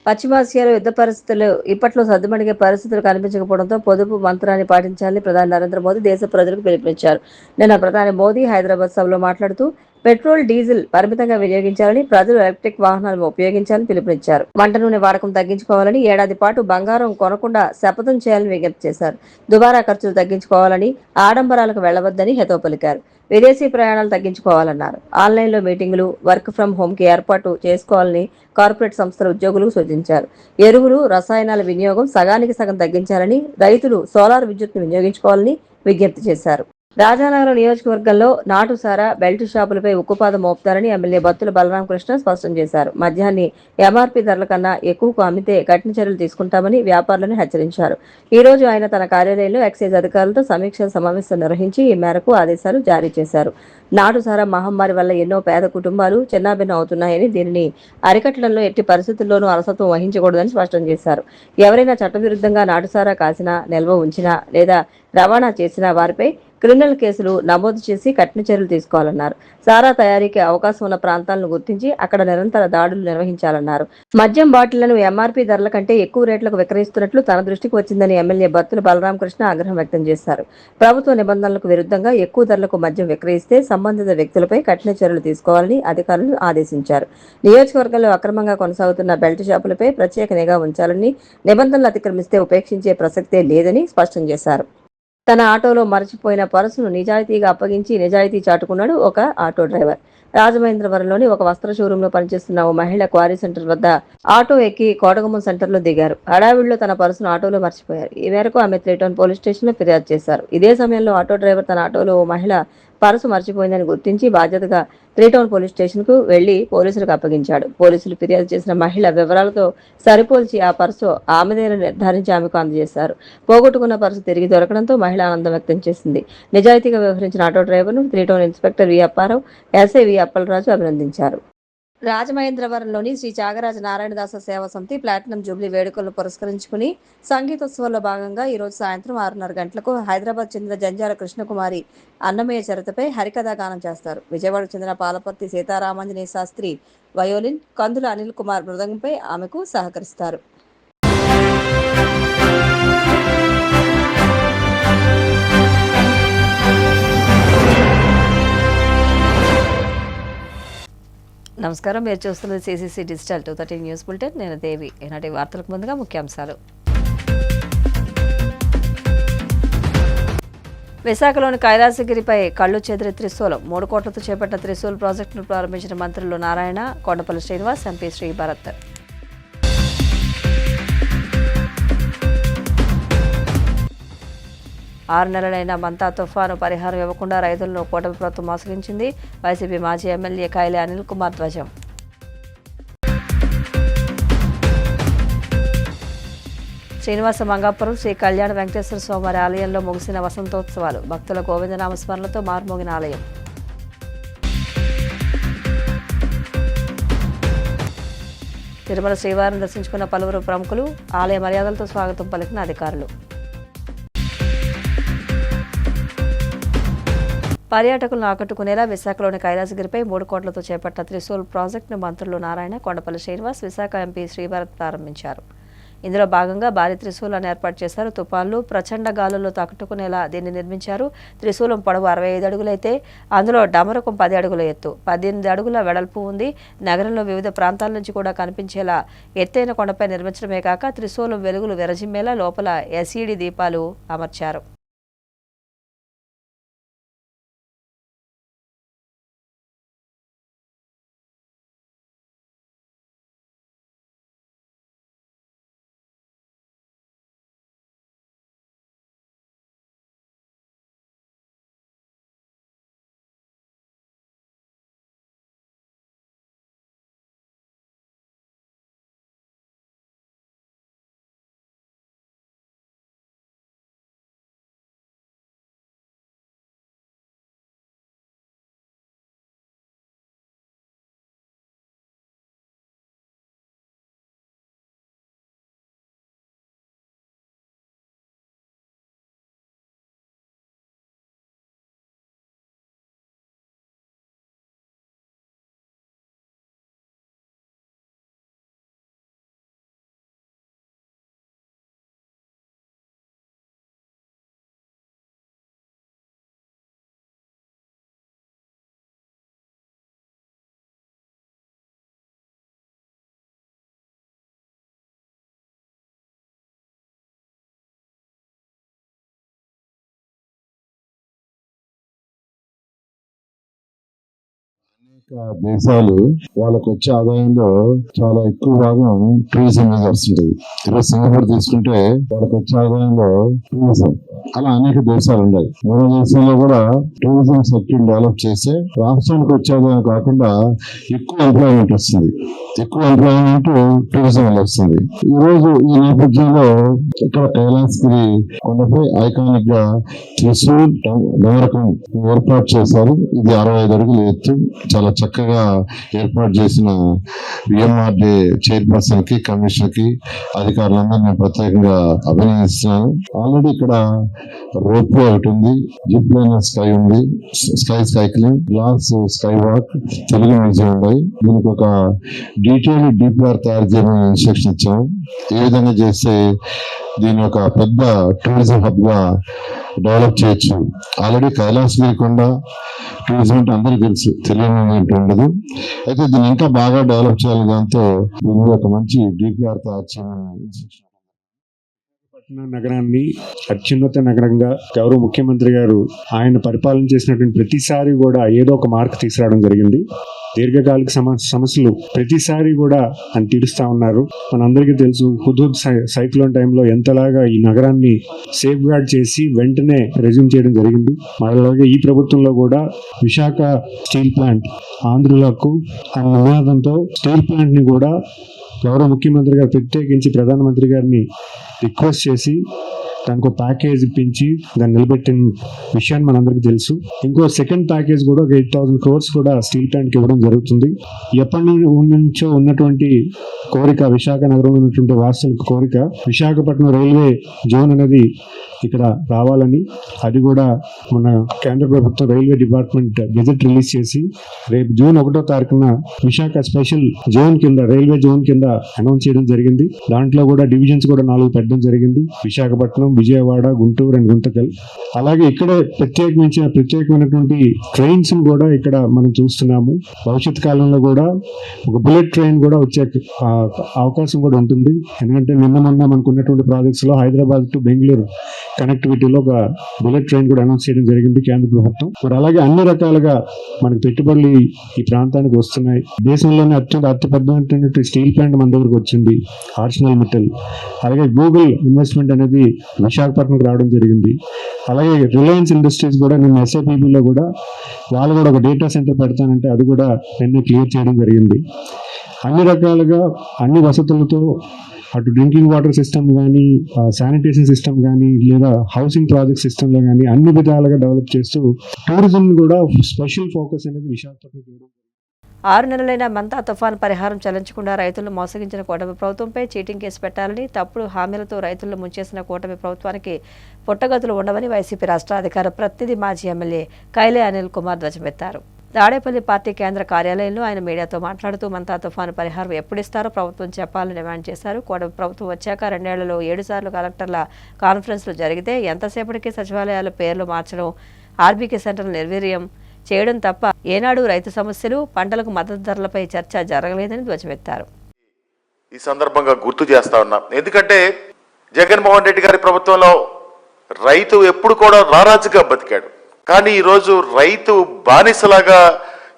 పశ్చిమాసియాలో యుద్ధ పరిస్థితులు ఇప్పట్లో సద్దుమణిగే పరిస్థితులు కనిపించకపోవడంతో పొదుపు మంత్రాన్ని పాటించాలని ప్రధాని నరేంద్ర మోదీ దేశ ప్రజలకు పిలుపునిచ్చారు. నిన్న ప్రధాని మోదీ హైదరాబాద్ సభలో మాట్లాడుతూ పెట్రోల్, డీజిల్ పరిమితంగా వినియోగించాలని, ప్రజలు ఎలక్ట్రిక్ వాహనాలను ఉపయోగించాలని పిలుపునిచ్చారు. వంట నూనె వాడకం తగ్గించుకోవాలని, ఏడాది పాటు బంగారం కొనకుండా శపథం చేయాలని విజ్ఞప్తి చేశారు. దుబారా ఖర్చులు తగ్గించుకోవాలని, ఆడంబరాలకు వెళ్లవద్దని హితవు పలికారు. విదేశీ ప్రయాణాలు తగ్గించుకోవాలన్నారు. ఆన్లైన్లో మీటింగులు, వర్క్ ఫ్రం హోంకి ఏర్పాటు చేసుకోవాలని కార్పొరేట్ సంస్థల ఉద్యోగులకు సూచించారు. ఎరువులు, రసాయనాల వినియోగం సగానికి సగం తగ్గించాలని, రైతులు సోలార్ విద్యుత్తును వినియోగించుకోవాలని విజ్ఞప్తి చేశారు. రాజానగరం నియోజకవర్గంలో నాటుసారా, బెల్ట్ షాపులపై ఉక్కుపాదం మోపుతారని ఎమ్మెల్యే బత్తుల బలరామకృష్ణ స్పష్టం చేశారు. మద్యాన్ని ఎంఆర్పీ ధరల కన్నా ఎక్కువకు అమ్మితే కఠిన చర్యలు తీసుకుంటామని వ్యాపారులను హెచ్చరించారు. ఈ రోజు ఆయన తన కార్యాలయంలో ఎక్సైజ్ అధికారులతో సమీక్ష సమావేశం నిర్వహించి ఈ మేరకు ఆదేశాలు జారీ చేశారు. నాటుసారా మహమ్మారి వల్ల ఎన్నో పేద కుటుంబాలు చిన్నాభిన్నం అవుతున్నాయని, దీనిని అరికట్టడంలో ఎట్టి పరిస్థితుల్లోనూ అలసత్వం వహించకూడదని స్పష్టం చేశారు. ఎవరైనా చట్టవిరుద్ధంగా నాటుసారా కాసినా, నిల్వ ఉంచినా లేదా రవాణా చేసినా వారిపై క్రిమినల్ కేసులు నమోదు చేసి కఠిన చర్యలు తీసుకోవాలన్నారు. సారా తయారీకి అవకాశం ఉన్న ప్రాంతాలను గుర్తించి అక్కడ నిరంతర దాడులు నిర్వహించాలన్నారు. మద్యం బాటిళ్లను ఎంఆర్పీ ధరల కంటే ఎక్కువ రేట్లకు విక్రయిస్తున్నట్లు తన దృష్టికి వచ్చిందని ఎమ్మెల్యే బత్తుల బలరామకృష్ణ ఆగ్రహం వ్యక్తం చేశారు. ప్రభుత్వ నిబంధనలకు విరుద్ధంగా ఎక్కువ ధరలకు మద్యం విక్రయిస్తే సంబంధిత వ్యక్తులపై కఠిన చర్యలు తీసుకోవాలని అధికారులు ఆదేశించారు. నియోజకవర్గంలో అక్రమంగా కొనసాగుతున్న బెల్ట్ షాపులపై ప్రత్యేక నిఘా ఉంచాలని, నిబంధనలు అతిక్రమిస్తే ఉపేక్షించే ప్రసక్తే లేదని స్పష్టం చేశారు. తన ఆటోలో మరచిపోయిన పర్సును నిజాయితీగా అప్పగించి నిజాయితీ చాటుకున్నాడు ఒక ఆటో డ్రైవర్. రాజమహేంద్రవరంలోని ఒక వస్త్ర షోరూంలో పనిచేస్తున్న ఓ మహిళ క్వారీ సెంటర్ వద్ద ఆటో ఎక్కి కోటగుమ్మం సెంటర్లో దిగారు. హడావిడిలో తన పర్సును ఆటోలో మర్చిపోయారు. ఈ మేరకు ఆమె 3 టౌన్ పోలీస్ స్టేషన్లో ఫిర్యాదు చేశారు. ఇదే సమయంలో ఆటో డ్రైవర్ తన ఆటోలో ఓ మహిళ పర్సు మర్చిపోయిందని గుర్తించి బాధ్యతగా 3 టౌన్ పోలీస్ స్టేషన్కు వెళ్లి పోలీసులకు అప్పగించాడు. పోలీసులు ఫిర్యాదు చేసిన మహిళ వివరాలతో సరిపోల్చి ఆ పర్సు ఆమెదేనని నిర్ధారించి ఆమెకు అందజేశారు. పోగొట్టుకున్న పర్సు తిరిగి దొరకడంతో మహిళ ఆనందం వ్యక్తం చేసింది. నిజాయితీగా వ్యవహరించిన ఆటో డ్రైవర్ను 3 టౌన్ ఇన్స్పెక్టర్ వి అప్పారావు, ఎస్ఐ వి అప్పలరాజు అభినందించారు. రాజమహేంద్రవరంలోని శ్రీ త్యాగరాజ నారాయణదాస సేవా సమితి ప్లాటినం జూబ్లీ వేడుకలను పురస్కరించుకుని సంగీతోత్సవంలో భాగంగా ఈరోజు సాయంత్రం 6:30 గంటలకు హైదరాబాద్ చెందిన జంజాల కృష్ణకుమారి అన్నమయ్య చరితపై హరికథా గానం చేస్తారు. విజయవాడకు చెందిన పాలపర్తి సీతారామాంజనేయ శాస్త్రి వయోలిన్, కందుల అనిల్ కుమార్ మృదంగంపై ఆమెకు సహకరిస్తారు. నమస్కారం, మీరు చూస్తున్నది CCC డిజిటల్ 230 న్యూస్ బులెటిన్. నేను దేవి. ఈనాటి వార్తలకు ముందుగా ముఖ్యాంశాలు. విశాఖలోని కైలాసగిరిపై కళ్ళు చెదిరి త్రిశూలం. 3 కోట్లతో చేపట్టిన త్రిశూల్ ప్రాజెక్టును ప్రారంభించిన మంత్రులు నారాయణ, కొండపల్లి శ్రీనివాస్, ఎంపీ శ్రీభరత్. 6 నెలలైన మంతా తుఫాను పరిహారం ఇవ్వకుండా రైతులను కూటమి ప్రభుత్వం మోసగించింది. వైసీపీ మాజీ ఎమ్మెల్యే కైలే అనిల్ కుమార్ ధ్వజం. శ్రీనివాస మంగాపురం శ్రీ కళ్యాణ వెంకటేశ్వర స్వామివారి ఆలయంలో ముగిసిన వసంతోత్సవాలు. భక్తుల గోవిందనామ స్మరణలతో మార్మోగిన ఆలయం. తిరుమల శ్రీవారిని దర్శించుకున్న పలువురు ప్రముఖులు. ఆలయ మర్యాదలతో స్వాగతం పలికిన అధికారులు. పర్యాటకులను ఆకట్టుకునేలా విశాఖలోని కైలాసగిరిపై 3 కోట్లతో చేపట్టిన త్రిశూల్ ప్రాజెక్టును మంత్రులు నారాయణ, కొండపల్లి శ్రీనివాస్, విశాఖ ఎంపీ శ్రీభరత్ ప్రారంభించారు. ఇందులో భాగంగా భారీ త్రిశూలాన్ని ఏర్పాటు చేశారు. తుపాన్లు, ప్రచండ గాలుల్లో తాకట్టుకునేలా దీన్ని నిర్మించారు. త్రిశూలం పొడవు 65 అడుగులైతే అందులో డమరకం 10 అడుగుల ఎత్తు, 18 అడుగుల వెడల్పు ఉంది. నగరంలో వివిధ ప్రాంతాల నుంచి కూడా కనిపించేలా ఎత్తైన కొండపై నిర్మించడమే కాక త్రిశూలం వెలుగులు విరజిమ్మేలా లోపల ఎస్ఈడి దీపాలు అమర్చారు. దేశాలు వాళ్ళకు వచ్చే ఆదాయంలో చాలా ఎక్కువ భాగం టూరిజం మీద వస్తుంది. ఈరోజు సింగపూర్ తీసుకుంటే వాళ్ళకి వచ్చే ఆదాయంలో టూరిజం, అలా అనేక దేశాలు ఉన్నాయి. మన దేశంలో కూడా టూరిజం సెక్టర్ డెవలప్ చేస్తే రాష్ట్రానికి వచ్చే ఆదాయం కాకుండా ఎక్కువ ఎంప్లాయ్మెంట్ వస్తుంది. ఎక్కువ ఎంప్లాయ్మెంట్ టూరిజం వల్ల వస్తుంది. ఈ రోజు ఈ నేపథ్యంలో ఇక్కడ కైలాసగిరి కొండపై ఐకానిక్ గా త్రిశూల్ నగరకం ఏర్పాటు చేశారు. ఇది 65 అడుగులు ఎత్తు. చాలా చక్కగా ఏర్పాటు చేసిన విఎంఆర్డీ చైర్పర్సన్ కి, కమిషనర్ కి, అధికారులందరూ నేను ప్రత్యేకంగా అభినందిస్తున్నాను. ఆల్రెడీ ఇక్కడ రోప్వే ఒకటి ఉంది, జిప్ లైన్ స్కై ఉంది, sky cycling, glass sky walk, Telugu museum ఉన్నాయి. దీనికి ఒక డీటెయిల్డ్ డిపిఆర్ తయారు చేయమని ఇన్స్ట్రక్షన్ ఇచ్చాము. ఏ విధంగా చేస్తే దీని ఒక పెద్ద టూరిజం హబ్ గా డెవలప్ చేయొచ్చు. ఆల్రెడీ కైలాసగిరి కొండ టూరిజం అంటే అందరికీ తెలుసు, తెలియని ఉండదు. అయితే దీన్ని ఇంకా బాగా డెవలప్ చేయాలి. దాంతో దీన్ని ఒక మంచి డిపిఆర్ తయారు చేయమని నగరాన్ని అత్యున్నత నగరంగా గౌరవ ముఖ్యమంత్రి గారు ఆయన పరిపాలన చేసినటువంటి ప్రతిసారి కూడా ఏదో ఒక మార్క్ తీసుకురావడం జరిగింది. దీర్ఘకాలిక సమస్యలు ప్రతిసారి కూడా అని తీరుస్తా ఉన్నారు. మనందరికీ తెలుసు, హుదూద్ సైక్లోన్ టైంలో ఎంతలాగా ఈ నగరాన్ని సేఫ్ గార్డ్ చేసి వెంటనే రెజ్యూమ్ చేయడం జరిగింది. అలాగే ఈ ప్రభుత్వంలో కూడా విశాఖ స్టీల్ ప్లాంట్ ఆంధ్రులకు అనే నినాదంతో స్టీల్ ప్లాంట్ ని కూడా గౌరవ ముఖ్యమంత్రి గారు ప్రత్యేకించి ప్రధానమంత్రి గారిని రిక్వెస్ట్ చేసి దానికి ఒక ప్యాకేజ్ ఇప్పించి దాన్ని నిలబెట్టిన విషయాన్ని మనందరికీ తెలుసు. ఇంకో సెకండ్ ప్యాకేజ్ కూడా ఒక 8,000 crores కూడా స్టీల్ ప్లాంట్కి ఇవ్వడం జరుగుతుంది. ఎప్పటి నుంచో ఉన్నటువంటి కోరిక, విశాఖ నగరంలో ఉన్నటువంటి వాసులకు కోరిక, విశాఖపట్నం రైల్వే జోన్ అనేది ఇక్కడ రావాలని. అది కూడా మన కేంద్ర ప్రభుత్వం రైల్వే డిపార్ట్మెంట్ గెజెట్ రిలీజ్ చేసి రేపు June 1వ తారీఖున విశాఖ స్పెషల్ జోన్ కింద, రైల్వే జోన్ కింద అనౌన్స్ చేయడం జరిగింది. దాంట్లో కూడా డివిజన్స్ కూడా 4 పెట్టడం జరిగింది. విశాఖపట్నం, విజయవాడ, గుంటూరు అండ్ గుంతకల్. అలాగే ఇక్కడే ప్రత్యేకమైనటువంటి ట్రైన్స్ కూడా ఇక్కడ మనం చూస్తున్నాము. భవిష్యత్ కాలంలో కూడా ఒక బుల్లెట్ ట్రైన్ కూడా వచ్చే అవకాశం కూడా ఉంటుంది. ఎందుకంటే నిన్న మొన్న మనకు ఉన్నటువంటి ప్రాజెక్ట్స్ లో హైదరాబాద్ టు బెంగళూరు కనెక్టివిటీలో ఒక బుల్లెట్ ట్రైన్ కూడా అనౌన్స్ చేయడం జరిగింది కేంద్ర ప్రభుత్వం. మరి అలాగే అన్ని రకాలుగా మనకు పెట్టుబడులు ఈ ప్రాంతానికి వస్తున్నాయి. దేశంలోనే అతి పెద్దటువంటి స్టీల్ ప్లాంట్ మన దగ్గరకు వచ్చింది, ఆర్సెనల్ మెటల్. అలాగే గూగుల్ ఇన్వెస్ట్మెంట్ అనేది విశాఖపట్నంకి రావడం జరిగింది. అలాగే రిలయన్స్ ఇండస్ట్రీస్ కూడా నిన్న ఎస్ఐపిబిలో కూడా వాళ్ళు కూడా ఒక డేటా సెంటర్ పెడతానంటే అది కూడా నిన్న క్లియర్ చేయడం జరిగింది. అన్ని రకాలుగా అన్ని వసతులతో అటు డ్రింకింగ్ వాటర్ సిస్టమ్ కానీ, శానిటేషన్ సిస్టమ్ కానీ, లేదా హౌసింగ్ ప్రాజెక్ట్ సిస్టంలో కానీ అన్ని విధాలుగా డెవలప్ చేస్తూ టూరిజం కూడా స్పెషల్ ఫోకస్ అనేది విశాఖపట్నం. 6 నెలలైన మంతా తుఫాన్ పరిహారం చెల్లించకుండా రైతులను మోసగించిన కూటమి ప్రభుత్వంపై చీటింగ్ కేసు పెట్టాలని, తప్పుడు హామీలతో రైతులను ముంచేసిన కూటమి ప్రభుత్వానికి పుట్టగతులు ఉండవని వైసీపీ రాష్ట్ర అధికార ప్రతినిధి మాజీ ఎమ్మెల్యే కైలే అనిల్ కుమార్ ధ్వజమెత్తారు. తాడేపల్లి పార్టీ కేంద్ర కార్యాలయంలో ఆయన మీడియాతో మాట్లాడుతూ మంతా తుఫాను పరిహారం ఎప్పుడిస్తారో ప్రభుత్వం చెప్పాలని డిమాండ్ చేశారు. కూటమి ప్రభుత్వం వచ్చాక 2 ఏళ్లలో 7 సార్లు కలెక్టర్ల కాన్ఫరెన్స్లు జరిగితే ఎంతసేపటికి సచివాలయాల పేర్లు మార్చడం, ఆర్బీకే సెంటర్లు నిర్వీర్యం చేయడం తప్ప ఏనాడు రైతు సమస్యలు, పంటలకు మద్దతు ధరలపై చర్చ జరగలేదని ధ్వజమెత్తారు. ఈ సందర్భంగా గుర్తు చేస్తా ఉన్నాం. ఎందుకంటే జగన్మోహన్ రెడ్డి గారి ప్రభుత్వంలో రైతు ఎప్పుడు కూడా రారాజుగా బతికాడు. కానీ ఈరోజు రైతు బానిసలాగా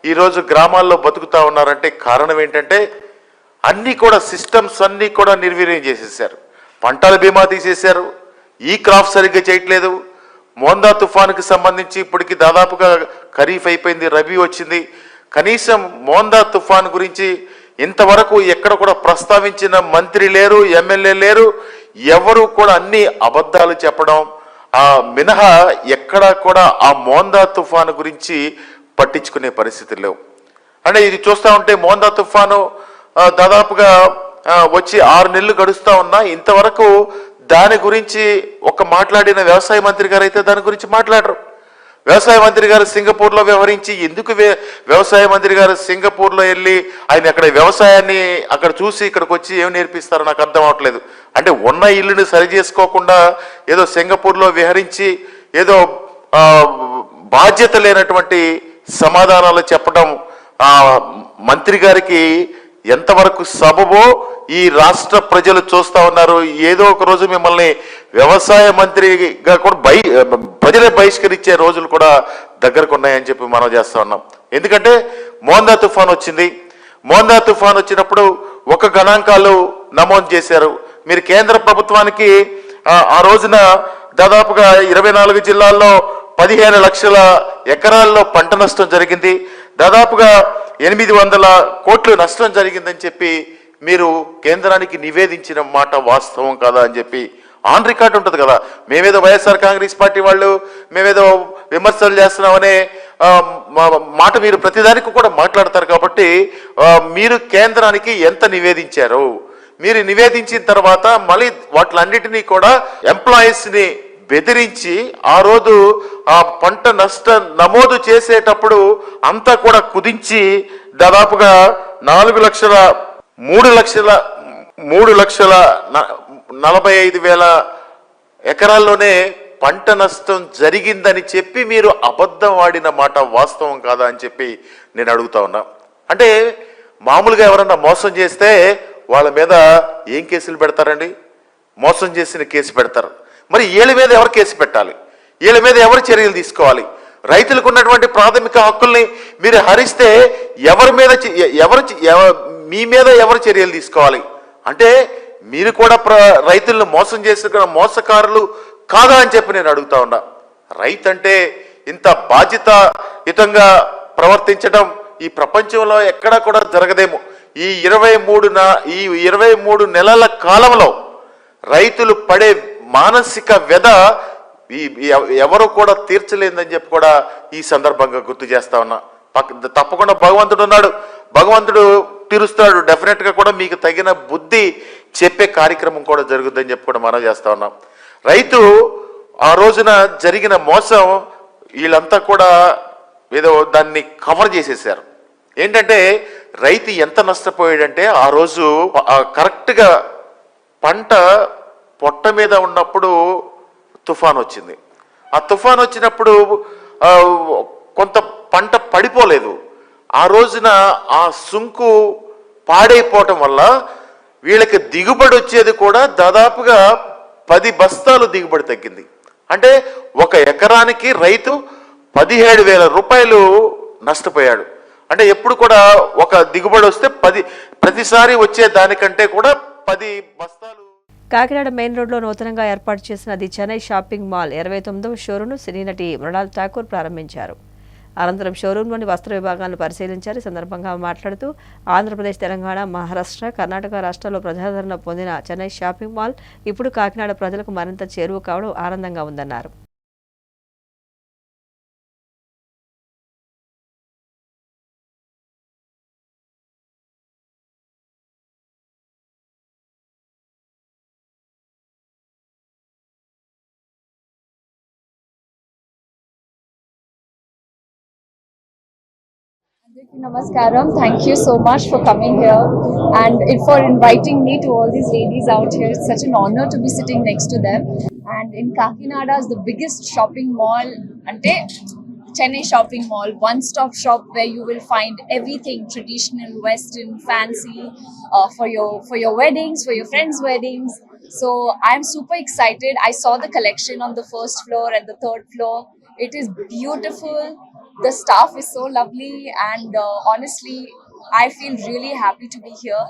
ఈరోజు గ్రామాల్లో బతుకుతా ఉన్నారంటే కారణం ఏంటంటే అన్నీ కూడా సిస్టమ్స్ అన్నీ కూడా నిర్వీర్యం చేసేసారు. పంటల బీమా తీసేశారు, ఈ క్రాప్ సరిగ్గా చేయట్లేదు. మోందా తుఫానుకి సంబంధించి ఇప్పటికి దాదాపుగా ఖరీఫ్ అయిపోయింది, రబీ వచ్చింది. కనీసం మోందా తుఫాను గురించి ఇంతవరకు ఎక్కడ కూడా ప్రస్తావించిన మంత్రి లేరు, ఎమ్మెల్యే లేరు. ఎవరు కూడా అన్ని అబద్ధాలు చెప్పడం మినహా ఎక్కడా కూడా ఆ మోందా తుఫాను గురించి పట్టించుకునే పరిస్థితులు లేవు. అంటే ఇది చూస్తూ ఉంటే మోందా తుఫాను దాదాపుగా వచ్చి 6 నెలలు గడుస్తూ ఉన్నా ఇంతవరకు దాని గురించి ఒక మాట్లాడిన వ్యవసాయ మంత్రి గారు అయితే దాని గురించి మాట్లాడరు. వ్యవసాయ మంత్రి గారు సింగపూర్లో వ్యవహరించి, ఎందుకు వ్యవసాయ మంత్రి గారు సింగపూర్లో వెళ్ళి ఆయన అక్కడ వ్యవసాయాన్ని అక్కడ చూసి ఇక్కడికి వచ్చి ఏం నేర్పిస్తారో నాకు అర్థం అవట్లేదు. అంటే ఉన్న ఇల్లుని సరి చేసుకోకుండా ఏదో సింగపూర్లో విహరించి ఏదో బాధ్యత లేనటువంటి సమాధానాలు చెప్పడం మంత్రి గారికి ఎంతవరకు సబబో ఈ రాష్ట్ర ప్రజలు చూస్తా ఉన్నారు. ఏదో ఒక రోజు మిమ్మల్ని వ్యవసాయ మంత్రిగా కూడా ప్రజలే బహిష్కరించే రోజులు కూడా దగ్గరకు ఉన్నాయని చెప్పి మనం చేస్తా ఉన్నాం. ఎందుకంటే మోందా తుఫాన్ వచ్చింది. మోందా తుఫాన్ వచ్చినప్పుడు ఒక గణాంకాలు నమోదు చేశారు. మీరు కేంద్ర ప్రభుత్వానికి ఆ రోజున దాదాపుగా 24 జిల్లాల్లో 15 లక్షల ఎకరాల్లో పంట నష్టం జరిగింది. దాదాపుగా 800 కోట్లు నష్టం జరిగిందని చెప్పి మీరు కేంద్రానికి నివేదించిన మాట వాస్తవం కాదా అని చెప్పి ఆన్ రికార్డ్ ఉంటుంది కదా. మేమేదో వైఎస్ఆర్ కాంగ్రెస్ పార్టీ వాళ్ళు మేమేదో విమర్శలు చేస్తున్నామనే మాట మీరు ప్రతిదానికి కూడా మాట్లాడతారు. కాబట్టి మీరు కేంద్రానికి ఎంత నివేదించారు, మీరు నివేదించిన తర్వాత మళ్ళీ వాటిలన్నిటినీ కూడా ఎంప్లాయీస్ని బెదిరించి ఆ రోజు ఆ పంట నష్ట నమోదు చేసేటప్పుడు అంతా కూడా కుదించి దాదాపుగా 3,45,000 ఎకరాల్లోనే పంట నష్టం జరిగిందని చెప్పి మీరు అబద్ధం ఆడిన మాట వాస్తవం కాదా అని చెప్పి నేను అడుగుతా ఉన్నా. అంటే మామూలుగా ఎవరన్నా మోసం చేస్తే వాళ్ళ మీద ఏం కేసులు పెడతారండి? మోసం చేసిన కేసు పెడతారు. మరి వీళ్ళ మీద ఎవరు కేసు పెట్టాలి? వీళ్ళ మీద ఎవరు చర్యలు తీసుకోవాలి? రైతులకు ఉన్నటువంటి ప్రాథమిక హక్కుల్ని మీరు హరిస్తే ఎవరి మీద మీ మీద ఎవరు చర్యలు తీసుకోవాలి? అంటే మీరు కూడా రైతులను మోసం చేసుకున్న మోసకారులు కాదా అని చెప్పి నేను అడుగుతా ఉన్నా. రైతు అంటే ఇంత బాధ్యతాయుతంగా ప్రవర్తించడం ఈ ప్రపంచంలో ఎక్కడా కూడా జరగదేమో. ఈ 23 నెలల కాలంలో రైతులు పడే మానసిక వ్యధ ఎవరు కూడా తీర్చలేదని చెప్పి కూడా ఈ సందర్భంగా గుర్తు చేస్తా ఉన్నా. తప్పకుండా భగవంతుడు ఉన్నాడు, భగవంతుడు తీరుస్తాడు. డెఫినెట్గా కూడా మీకు తగిన బుద్ధి చెప్పే కార్యక్రమం కూడా జరుగుతుందని చెప్పి కూడా మనం చేస్తా ఉన్నాం. రైతు ఆ రోజున జరిగిన మోసం వీళ్ళంతా కూడా ఏదో దాన్ని కవర్ చేసేసారు. ఏంటంటే రైతు ఎంత నష్టపోయాడంటే ఆ రోజు కరెక్ట్గా పంట పొట్ట మీద ఉన్నప్పుడు తుఫాన్ వచ్చింది. ఆ తుఫాన్ వచ్చినప్పుడు కొంత పంట పడిపోలేదు. ఆ రోజున ఆ సుంకు పాడైపోవటం వల్ల వీళ్ళకి దిగుబడి వచ్చేది కూడా దాదాపుగా 10 బస్తాలు దిగుబడి తగ్గింది. అంటే ఒక ఎకరానికి రైతు 17,000 రూపాయలు నష్టపోయాడు. అంటే ఎప్పుడు కూడా ఒక దిగుబడి వస్తే ప్రతిసారి వచ్చే దానికంటే కూడా 10 బస్తాలు. కాకినాడ మెయిన్ రోడ్లో నూతనంగా ఏర్పాటు చేసిన ది చెన్నై షాపింగ్ మాల్ 29వ షోరూంను సినీ నటి మృణాల్ ఠాకూర్ ప్రారంభించారు. అనంతరం షోరూంలోని వస్త్ర విభాగాలను పరిశీలించారు. ఈ సందర్భంగా మాట్లాడుతూ ఆంధ్రప్రదేశ్, తెలంగాణ, మహారాష్ట్ర, కర్ణాటక రాష్ట్రాల్లో ప్రజాదరణ పొందిన చెన్నై షాపింగ్ మాల్ ఇప్పుడు కాకినాడ ప్రజలకు మరింత చేరువ కావడం ఆనందంగా ఉందన్నారు. Namaskaram. Thank you so much for coming here and for inviting me to all these ladies out here. It's such an honor to be sitting next to them. And in Kakinada is the biggest shopping mall, ante Chennai Shopping Mall, one-stop shop where you will find everything traditional, western, fancy for your weddings, for your friends' weddings. So I'm super excited. I saw the collection on the first floor and the third floor. It is beautiful. The staff is so lovely, and honestly, I feel really happy to be here.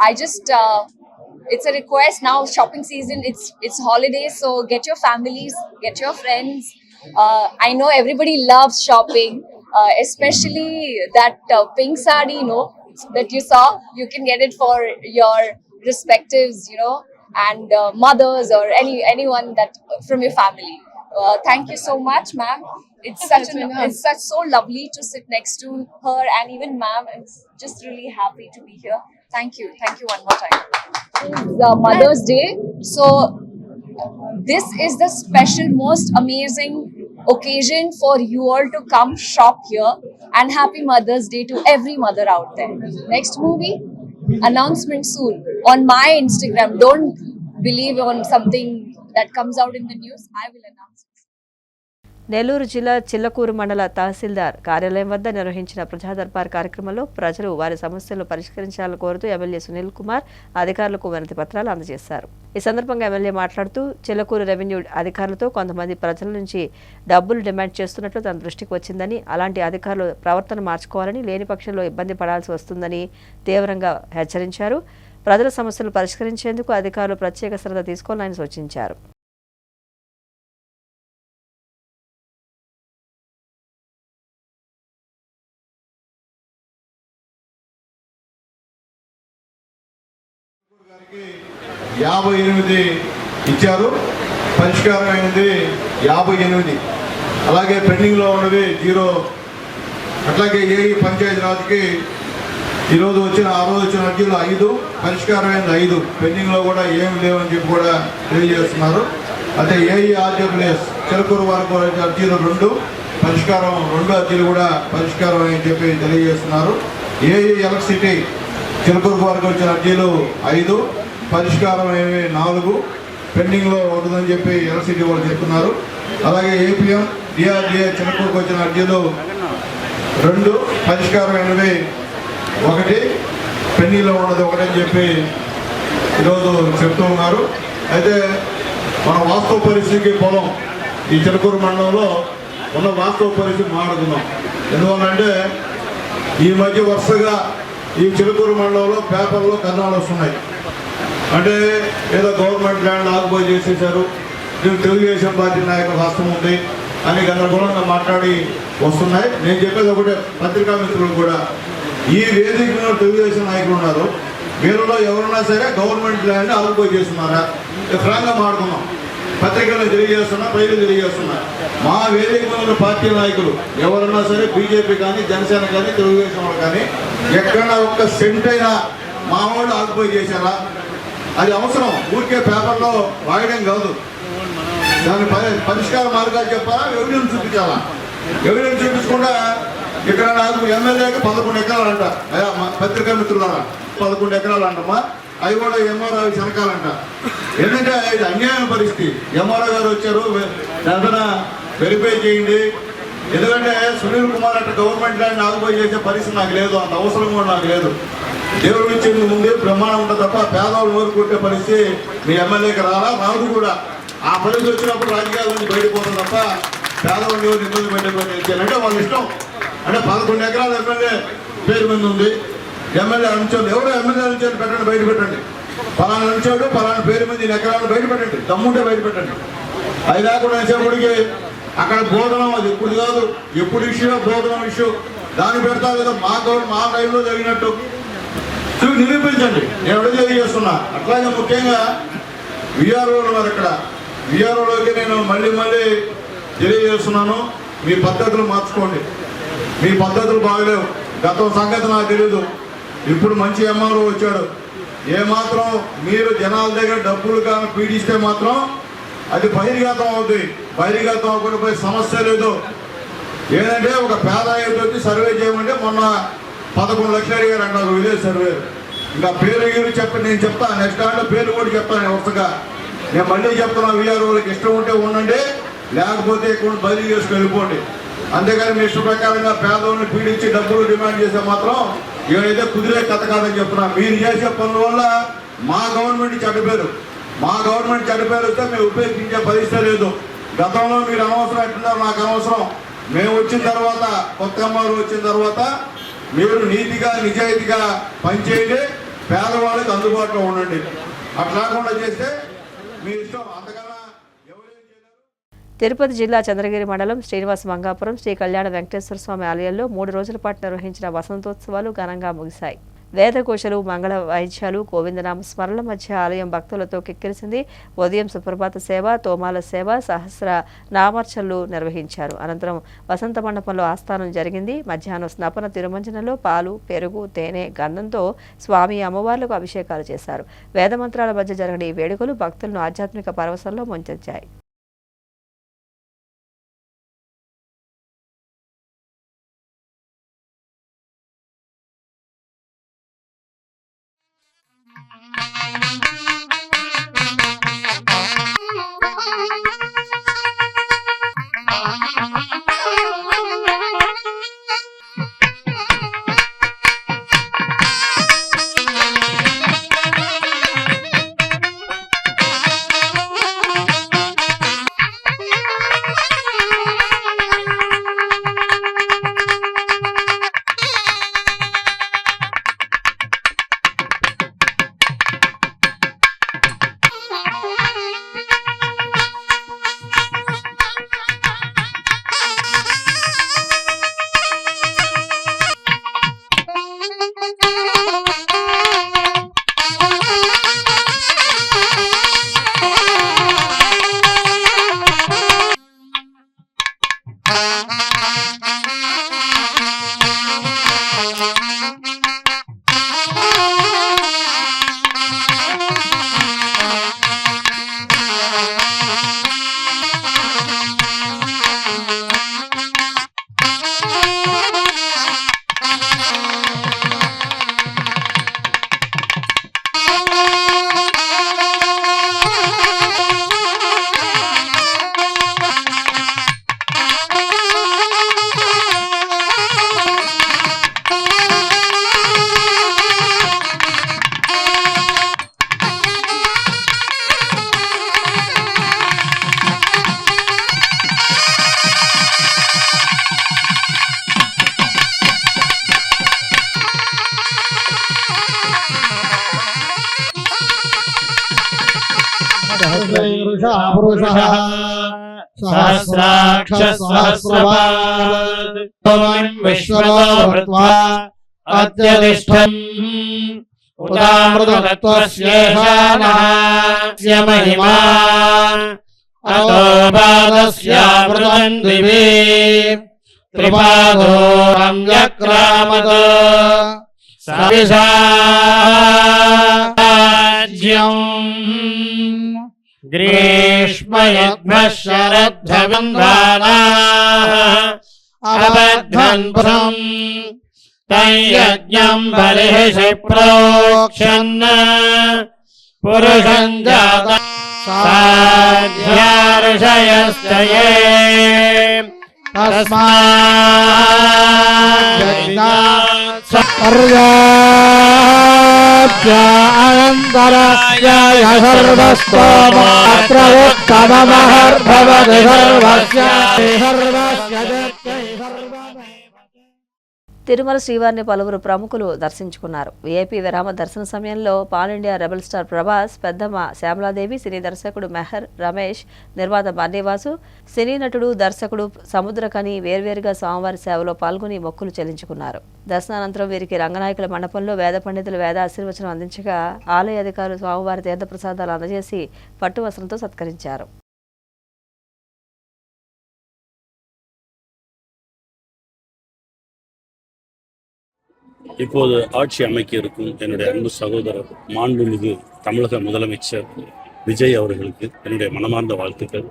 I just it's a request now. Shopping season. It's holidays, so get your families, get your friends. I know everybody loves shopping, especially that pink sari, that you saw. You can get it for your respectives, and mothers or anyone that from your family. Thank you so much, ma'am. It's so lovely to sit next to her, and even ma'am. It's just really happy to be here. Thank you one more time. It's Mother's Day, so this is the special, most amazing occasion for you all to come shop here. And happy Mother's Day to every mother out there. Next movie announcement soon on my Instagram. Don't believe on something that comes out in the news. I will announce it. Nellore జిల్లా చిల్లకూరు మండల తహసీల్దార్ కార్యాలయం వద్ద నిర్వహించిన ప్రజా దర్బార్ కార్యక్రమంలో ప్రజలు వారి సమస్యలను పరిష్కరించాలని కోరుతూ ఎమ్మెల్యే సునీల్ కుమార్ అధికారులకు వినతి పత్రాలు అందజేశారు. ఈ సందర్భంగా ఎమ్మెల్యే మాట్లాడుతూ చిల్లకూరు రెవెన్యూ అధికారులతో కొంతమంది ప్రజల నుంచి డబ్బులు డిమాండ్ చేస్తున్నట్లు తన దృష్టికి వచ్చిందని, అలాంటి అధికారులు ప్రవర్తన మార్చుకోవాలని, లేని పక్షంలో ఇబ్బంది పడాల్సి వస్తుందని తీవ్రంగా హెచ్చరించారు. ప్రజల సమస్యలు పరిష్కరించేందుకు అధికారులు ప్రత్యేక శ్రద్ధ తీసుకోవాలని సూచించారు. గారికి 58 ఇచ్చారు, పరిష్కారం అయినది 58. అలాగే పెండింగ్లో ఉన్నవి 0. అట్లాగే ఏ పంచాయతీరాజ్కి ఈరోజు ఆ రోజు వచ్చిన అర్జీలు 5, పరిష్కారం అయింది 5, పెండింగ్లో కూడా ఏమి లేవని చెప్పి కూడా తెలియజేస్తున్నారు. అయితే AERWS చిలకూరు వారికి అర్జీలు 2, పరిష్కారం 2 అర్జీలు కూడా పరిష్కారం అని చెప్పి తెలియజేస్తున్నారు. ఎలక్ట్రిసిటీ చిలకూరు వారికి వచ్చిన అర్జీలు 5, పరిష్కారం అయ్యేవి 4, పెండింగ్లో ఉంటుందని చెప్పి ఎలక్ట్రిసిటీ వాళ్ళు చెప్తున్నారు. అలాగే APM DRDA చిలకూరుకు వచ్చిన అర్జీలు 2, పరిష్కారం అయినవి 1, పెండింగ్లో ఉన్నది 1 అని చెప్పి ఈరోజు చెప్తూ ఉన్నారు. అయితే మన వాస్తవ పరిస్థితికి పొలం ఈ చిలకూరు మండలంలో ఉన్న వాస్తవ పరిస్థితి మాట్లాడుతున్నాం. ఎందువల్లంటే ఈ మధ్య వరుసగా ఈ చిలకూరు మండలంలో పేపర్లో కథనాలు వస్తున్నాయి. అంటే ఏదో గవర్నమెంట్ ల్యాండ్ ఆక్యుపై చేసేసారు, దీనికి తెలుగుదేశం పార్టీ నాయకుల హస్తం ఉంది అని గందరగోళంగా మాట్లాడి వస్తున్నాయి. నేను చెప్పేది ఒకటే, పత్రికా మిత్రులు కూడా, ఈ వేదికలో తెలుగుదేశం నాయకులు ఉన్నారు, వీళ్ళలో ఎవరున్నా సరే గవర్నమెంట్ ల్యాండ్ ఆక్యుపై చేస్తున్నారా? ఫ్రాంక్గా మాట్లాడుకున్నాం, పత్రికల్లో తెలియజేస్తున్నా, ప్రజలు తెలియజేస్తున్నా. మా వేదికలో పార్టీ నాయకులు ఎవరన్నా సరే, బీజేపీ కానీ, జనసేన కానీ, తెలుగుదేశం వాళ్ళు కానీ, ఎక్కడన్నా ఒక్క సెంట్ అయినా మా వాళ్ళు ఆక్యుపై చేశారా? అది అవసరం, ఊరికే పేపర్లో రాయడం కాదు. దాని పరిష్కార మార్గాలు చెప్పాలా, ఎవిడెన్స్ చూపించాలా? ఎవిడెన్స్ చూపించకుండా ఇక్కడ నాకు ఎమ్మెల్యేకి 11 ఎకరాలు అంట, పత్రికా మిత్రులారా, 11 ఎకరాలు అంటమ్మా, అవి కూడా ఎంఆర్ఓ శనకాలంట. ఎందుకంటే ఇది అన్యాయం పరిస్థితి. ఎంఆర్ఓ గారు వచ్చారు, దానిపైన వెరిఫై చేయండి. ఎందుకంటే సునీల్ కుమార్ అంటే గవర్నమెంట్ ల్యాండ్ ఆక్యుపై చేసే పరిస్థితి నాకు లేదు, అంత అవసరం కూడా నాకు లేదు. దేవుడు ఇచ్చేందుకు ముందే ప్రమాణం ఉంటుంది తప్ప పేదవాళ్ళు ఓరుకుంటే పరిస్థితి మీ ఎమ్మెల్యేకి రాదు కూడా. ఆ పరిస్థితి వచ్చినప్పుడు రాజకీయాల నుంచి బయటపోతుంది తప్ప పేదవాళ్ళు ఎవరు ఇబ్బంది పెట్టే అంటే వాళ్ళ ఇష్టం. అంటే 11 ఎకరాల ఎమ్మెల్యే పేరు మీద ఉంది, ఎమ్మెల్యే అంశాలు ఎవరో ఎమ్మెల్యే అంశాలు పెట్టండి, బయట పెట్టండి. పలానా అంశాడు, పలానా పేరు మీద 10 ఎకరాలు బయట పెట్టండి, దమ్ముంటే బయట పెట్టండి. అది లేకుండా సేపటికి అక్కడ బోధనం, అది ఇప్పుడు కాదు, ఎప్పుడు ఇష్యూ బోధనం ఇష్యూ, దాన్ని పెడతా లేదా మా టైంలో జరిగినట్టు నిరూపించండి. నేను ఎవరు తెలియజేస్తున్నా. అట్లాగే ముఖ్యంగా విఆర్ఓలు వారు, ఇక్కడ విఆర్ఓలోకి నేను మళ్ళీ తెలియజేస్తున్నాను, మీ పద్ధతులు మార్చుకోండి. మీ పద్ధతులు బాగలేవు. గతం సంగతి నాకు తెలియదు, ఇప్పుడు మంచి ఎంఆర్ఓ వచ్చాడు. ఏమాత్రం మీరు జనాల దగ్గర డబ్బులు కానీ పీడిస్తే మాత్రం అది బహిర్గతం అవుతుంది. బహిర్గతం అవ్వకపోతే సమస్య లేదు. ఏంటంటే ఒక పేద వచ్చి సర్వే చేయమంటే మొన్న 11 లక్షలు అడిగారు అంట, ఒక విలేజ్ సర్వే. ఇంకా పేరు నేను చెప్తాను, నెక్స్ట్ దాంట్లో పేరు కూడా చెప్తాను వరుసగా. నేను మళ్ళీ చెప్తున్నా, విఆర్ఓలకి ఇష్టం ఉంటే ఉండండి, లేకపోతే ఇక్కడ బదిలీ చేసుకుని వెళ్ళిపోండి. అంతేగాని మీ ఇష్ట ప్రకారంగా పేదవాళ్ళని పీడించి డబ్బులు డిమాండ్ చేస్తే మాత్రం ఏదైతే కుదిరే కథ కాదని చెప్తున్నా. మీరు చేసే పనుల వల్ల మా గవర్నమెంట్ చెడ్డపేరు వస్తే మేము ఉపయోగించే పరిస్థితి లేదు. గతంలో మీరు అనవసరం ఎట్లున్నారు, నాకు అనవసరం. మేము వచ్చిన తర్వాత, కొత్త అమ్మారు వచ్చిన తర్వాత మీరు నీతిగా నిజాయితీగా పనిచేయండి, పేదవాళ్ళకి అందుబాటులో ఉండండి. అట్లా కాకుండా చేస్తే మీ ఇష్టం. అంతకన్నా తిరుపతి జిల్లా చంద్రగిరి మండలం శ్రీనివాస మంగాపురం శ్రీ కళ్యాణ వెంకటేశ్వర స్వామి ఆలయంలో 3 రోజుల పాటు నిర్వహించిన వసంతోత్సవాలు ఘనంగా ముగిశాయి. వేదఘోషలు, మంగళ వాయిద్యాలు, గోవిందనామ స్మరణల మధ్య ఆలయం భక్తులతో కిక్కిరిసింది. ఉదయం సుప్రభాత సేవ, తోమాల సేవ, సహస్ర నామార్చనలు నిర్వహించారు. అనంతరం వసంత మండపంలో ఆస్థానం జరిగింది. మధ్యాహ్నం స్నపన తిరుమంజనంలో పాలు, పెరుగు, తేనె, గంధంతో స్వామి అమ్మవార్లకు అభిషేకాలు చేశారు. వేదమంత్రాల మధ్య జరిగిన ఈ వేడుకలు భక్తులను ఆధ్యాత్మిక పరవశంలో ముంచెత్తాయి. Thank you. सहस्रैरुषा पुरुषः सहस्राक्ष सहस्रपात् विश्वतो भृत्वा अत्यतिष्ठन् उदामृतत्वस्येषानस्य महिमा अतो पादस्यामृतम् दिवि त्रिपादोऽहम् व्यक्रामत् सविषाज्यम् ग्रीष्मयद्भः शरद्धविन्दानाः अबध्वन् पुरम् तयज्ञम् बलिषि प्रोक्षन् पुरुषम् जातम् साध्यार्षयश्च ये తిరుమల శ్రీవారిని పలువురు ప్రముఖులు దర్శించుకున్నారు. వీఐపీ విరామ దర్శన సమయంలో pan India rebel star Prabhas, పెద్దమ్మ శ్యామలాదేవి, సినీ దర్శకుడు మెహర్ రమేష్, నిర్మాత బన్నీవాసు, సినీ నటుడు దర్శకుడు సముద్రకని వేర్వేరుగా స్వామివారి సేవలో పాల్గొని మొక్కులు చెల్లించుకున్నారు. దర్శనానంతరం వీరికి రంగనాయకుల మండపంలో వేద పండితులు వేద ఆశీర్వచనం అందించగా ఆలయ అధికారులు స్వామివారి తీర్థ ప్రసాదాలు అందజేసి పట్టు వస్త్రంతో సత్కరించారు. இப்போது ஆட்சி அமைக்க இருக்கும் என்னுடைய அன்பு சகோதரர் மாண்புமிகு தமிழக முதலமைச்சர் விஜய் அவர்களுக்கு என்னுடைய மனமார்ந்த வாழ்த்துக்கள்.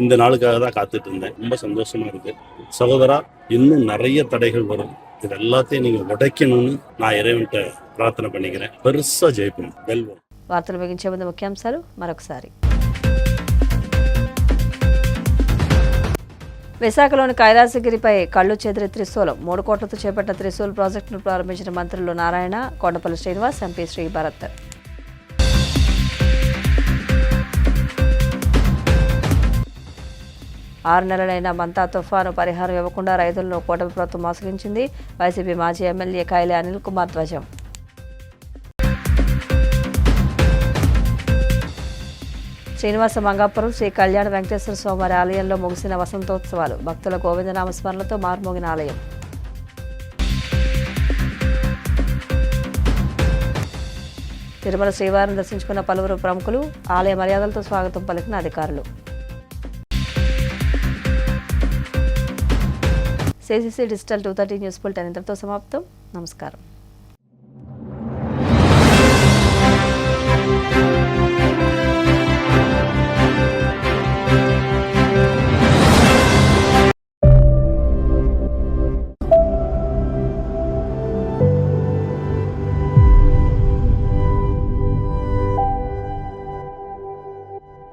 இந்த நாளுக்காக தான் காத்துட்டு இருந்தேன். ரொம்ப சந்தோஷமா இருக்கு. சகோதரா, இன்னும் நிறைய தடைகள் வரும். இது எல்லாத்தையும் நீங்க உடைக்கணும்னு நான் இறைவன்கிட்ட பிரார்த்தனை பண்ணிக்கிறேன். பெருசா ஜெயிக்கணும். வெல்வோம். వార్తలు ముగించే ముందు ముఖ్యాంశాలు మరొకసారి. విశాఖలోని కైలాసగిరిపై కళ్ళు చెదిరి త్రిశూలం 3 కోట్లతో చేపట్టిన త్రిశూల్ ప్రాజెక్టును ప్రారంభించిన మంత్రులు నారాయణ, కొండపల్లి శ్రీనివాస్, ఎంపీ శ్రీ భరత్. ఆరు నెలలైన మంతా తుఫాను పరిహారం ఇవ్వకుండా రైతులను కూటమి ప్రభుత్వం మోసగించింది. వైసీపీ మాజీ ఎమ్మెల్యే కైలే అనిల్ కుమార్ ధ్వజం. శ్రీనివాస మంగాపురం శ్రీ కళ్యాణ వెంకటేశ్వర స్వామివారి ఆలయంలో ముగిసిన వసంతోత్సవాలు. భక్తుల గోవిందనామ స్మరణలతో మార్మోగిన ఆలయం. తిరుమల శ్రీవారిని దర్శించుకున్న పలువురు ప్రముఖులు, ఆలయ మర్యాదలతో స్వాగతం పలికిన అధికారులు. సిసిసి డిజిటల్ 230 న్యూస్ బులెటిన్ ఇంతటితో సమాప్తం. నమస్కారం.